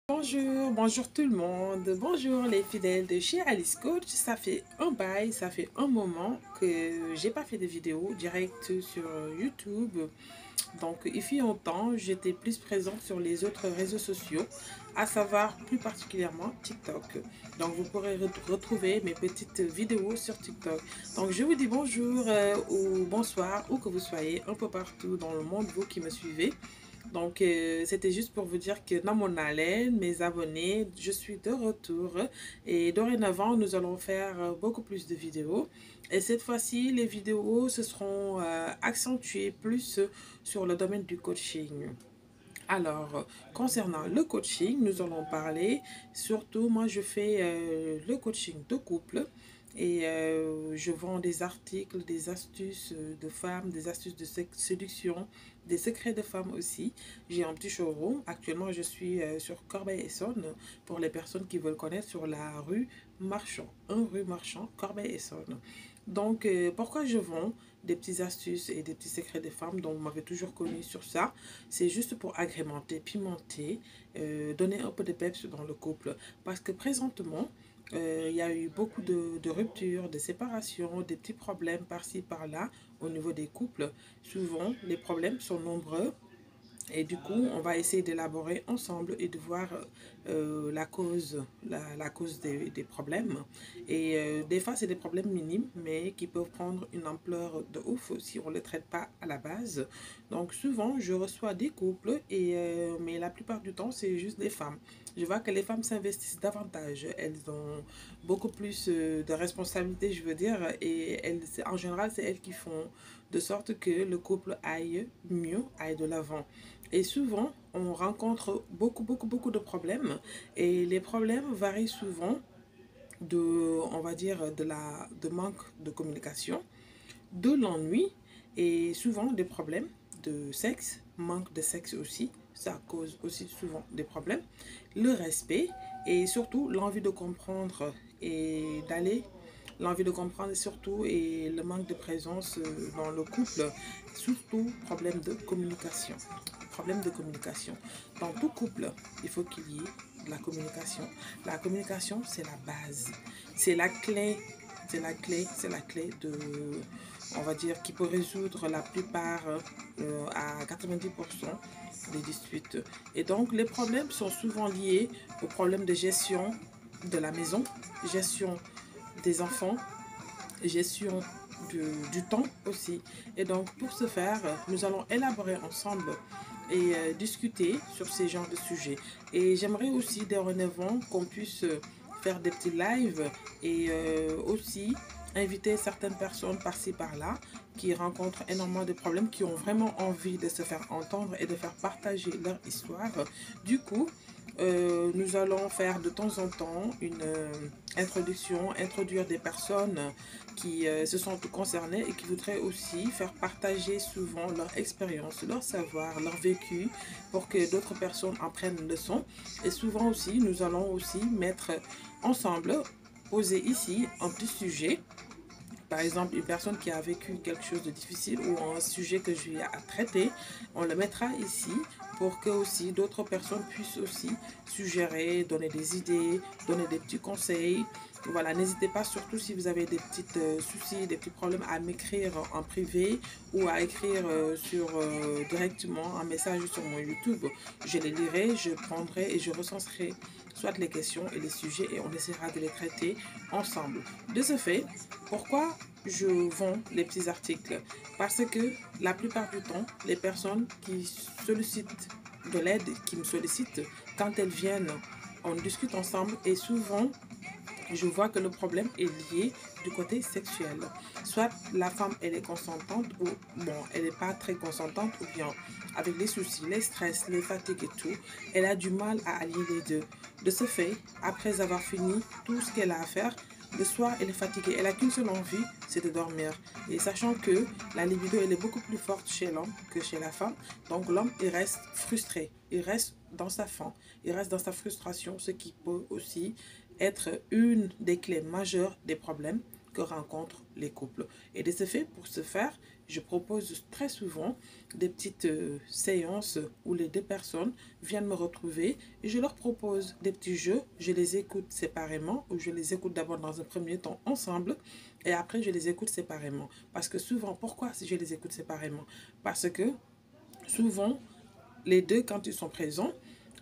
Bonjour, bonjour tout le monde, bonjour les fidèles de chez Alice Coach. Ça fait un bail, ça fait un moment que j'ai pas fait de vidéo directe sur YouTube. Donc, il fut un temps, j'étais plus présente sur les autres réseaux sociaux, à savoir plus particulièrement TikTok. Donc, vous pourrez retrouver mes petites vidéos sur TikTok. Donc, je vous dis bonjour ou bonsoir, où que vous soyez, un peu partout dans le monde, vous qui me suivez. Donc, c'était juste pour vous dire que dans mon haleine, mes abonnés, je suis de retour. Et dorénavant, nous allons faire beaucoup plus de vidéos. Et cette fois-ci, les vidéos se seront accentuées plus sur le domaine du coaching. Alors, concernant le coaching, nous allons parler, surtout moi je fais le coaching de couple et je vends des articles, des astuces de femmes, des astuces de séduction, des secrets de femmes aussi. J'ai un petit showroom, actuellement je suis sur Corbeil-Essonnes pour les personnes qui veulent connaître sur la rue Marchand, 1 rue Marchand, Corbeil-Essonnes. Donc, pourquoi je vends des petites astuces et des petits secrets de femmes, dont vous m'avez toujours connu sur ça? C'est juste pour agrémenter, pimenter, donner un peu de peps dans le couple. Parce que présentement, il y a eu beaucoup de ruptures, de séparations, des petits problèmes par-ci, par-là au niveau des couples. Souvent, les problèmes sont nombreux. Et du coup, on va essayer d'élaborer ensemble et de voir la cause des problèmes. Et des fois, c'est des problèmes minimes, mais qui peuvent prendre une ampleur de ouf si on ne les traite pas à la base. Donc souvent, je reçois des couples, mais la plupart du temps, c'est juste des femmes. Je vois que les femmes s'investissent davantage. Elles ont beaucoup plus de responsabilités, je veux dire, et en général, c'est elles qui font de sorte que le couple aille mieux, aille de l'avant. Et souvent, on rencontre beaucoup de problèmes. Et les problèmes varient souvent on va dire, de manque de communication, de l'ennui et souvent des problèmes de sexe, manque de sexe aussi. Ça cause aussi souvent des problèmes. Le respect et surtout l'envie de comprendre et d'aller l'envie de comprendre surtout et le manque de présence dans le couple, surtout problème de communication. Problème de communication. Dans tout couple, il faut qu'il y ait de la communication. La communication, c'est la base. C'est la clé. C'est la clé de, on va dire, qui peut résoudre la plupart, à 90% des disputes. Et donc, les problèmes sont souvent liés aux problèmes de gestion de la maison, gestion des enfants, gestion du temps aussi. Et donc, pour ce faire, nous allons élaborer ensemble et discuter sur ces genres de sujets. Et j'aimerais aussi dorénavant qu'on puisse faire des petits lives et aussi inviter certaines personnes par-ci par-là qui rencontrent énormément de problèmes, qui ont vraiment envie de se faire entendre et de faire partager leur histoire. Du coup, nous allons faire de temps en temps une introduire des personnes qui se sentent concernées et qui voudraient aussi faire partager souvent leur expérience, leur savoir, leur vécu pour que d'autres personnes en prennent leçon. Et souvent aussi, nous allons aussi mettre ensemble, poser ici un petit sujet. Par exemple, une personne qui a vécu quelque chose de difficile ou un sujet que je lui ai à traiter, on le mettra ici pour que aussi d'autres personnes puissent aussi suggérer, donner des idées, donner des petits conseils. Voilà, n'hésitez pas, surtout si vous avez des petits soucis, des petits problèmes, à m'écrire en privé ou à écrire directement un message sur mon YouTube. Je les lirai, je prendrai et je recenserai soit les questions et les sujets et on essaiera de les traiter ensemble. De ce fait, pourquoi je vends les petits articles? Parce que la plupart du temps, les personnes qui sollicitent de l'aide, qui me sollicitent, quand elles viennent, on discute ensemble et souvent, je vois que le problème est lié du côté sexuel. Soit la femme, elle est consentante ou bon, elle n'est pas très consentante ou bien avec les soucis, les stress, les fatigues et tout, elle a du mal à allier les deux. De ce fait, après avoir fini tout ce qu'elle a à faire, le soir, elle est fatiguée. Elle n'a qu'une seule envie, c'est de dormir. Et sachant que la libido, elle est beaucoup plus forte chez l'homme que chez la femme. Donc l'homme, il reste frustré. Il reste dans sa faim. Il reste dans sa frustration, ce qui peut aussi être une des clés majeures des problèmes que rencontrent les couples. Et de ce fait, pour ce faire, je propose très souvent des petites séances où les deux personnes viennent me retrouver et je leur propose des petits jeux. Je les écoute séparément ou je les écoute d'abord dans un premier temps ensemble et après je les écoute séparément. Parce que souvent, pourquoi si je les écoute séparément? Parce que souvent, les deux, quand ils sont présents,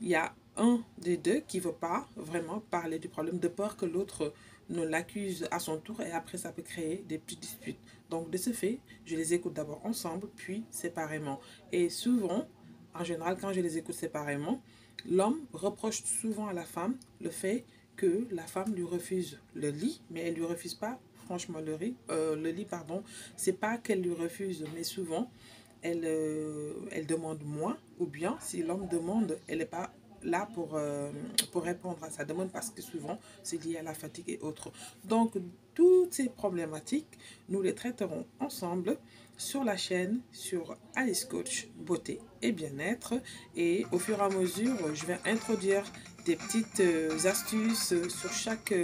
il y a un des deux qui ne veut pas vraiment parler du problème de peur que l'autre ne l'accuse à son tour et après ça peut créer des petites disputes. Donc de ce fait, je les écoute d'abord ensemble puis séparément. Et souvent, en général, quand je les écoute séparément, l'homme reproche souvent à la femme le fait que la femme lui refuse le lit, mais elle lui refuse pas franchement le lit, pardon. C'est pas qu'elle lui refuse, mais souvent elle demande moins, ou bien si l'homme demande, elle n'est pas là pour répondre à sa demande parce que souvent c'est lié à la fatigue et autres. Donc toutes ces problématiques, nous les traiterons ensemble sur la chaîne, sur Alice Coach Beauté et Bien-être. Et au fur et à mesure, je vais introduire des petites astuces sur chaque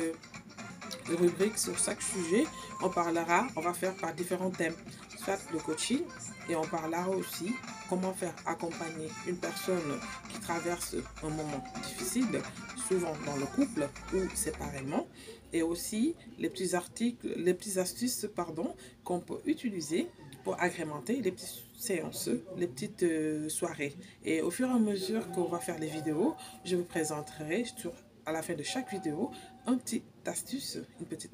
rubrique, sur chaque sujet. On va faire par différents thèmes, soit le coaching, et on parlera aussi comment faire accompagner une personne qui traverse un moment difficile, souvent dans le couple ou séparément, et aussi les petits articles, les petites astuces, pardon, qu'on peut utiliser pour agrémenter les petites séances, les petites soirées. Et au fur et à mesure qu'on va faire les vidéos, je vous présenterai à la fin de chaque vidéo une petite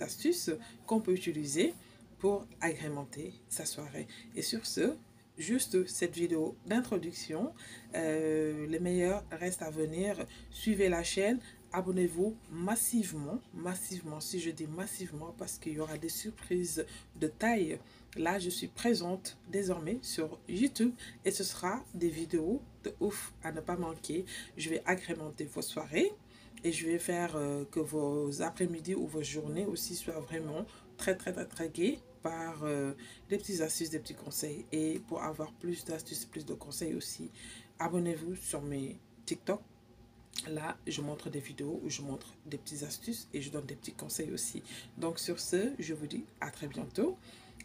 astuce qu'on peut utiliser pour agrémenter sa soirée. Et sur ce, juste cette vidéo d'introduction, les meilleurs restent à venir. Suivez la chaîne, abonnez-vous massivement, massivement, si je dis massivement, parce qu'il y aura des surprises de taille. Là, je suis présente désormais sur YouTube et ce sera des vidéos de ouf à ne pas manquer. Je vais agrémenter vos soirées et je vais faire que vos après-midi ou vos journées aussi soient vraiment très, très, très, très gaies par des petites astuces, des petits conseils. Et pour avoir plus d'astuces, plus de conseils aussi, abonnez-vous sur mes TikTok. Là, je montre des vidéos où je montre des petites astuces et je donne des petits conseils aussi. Donc sur ce, je vous dis à très bientôt.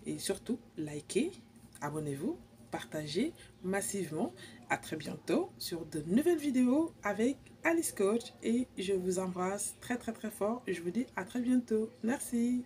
Et surtout, likez, abonnez-vous, partagez massivement. À très bientôt sur de nouvelles vidéos avec Alice Coach. Et je vous embrasse très très très fort. Je vous dis à très bientôt. Merci.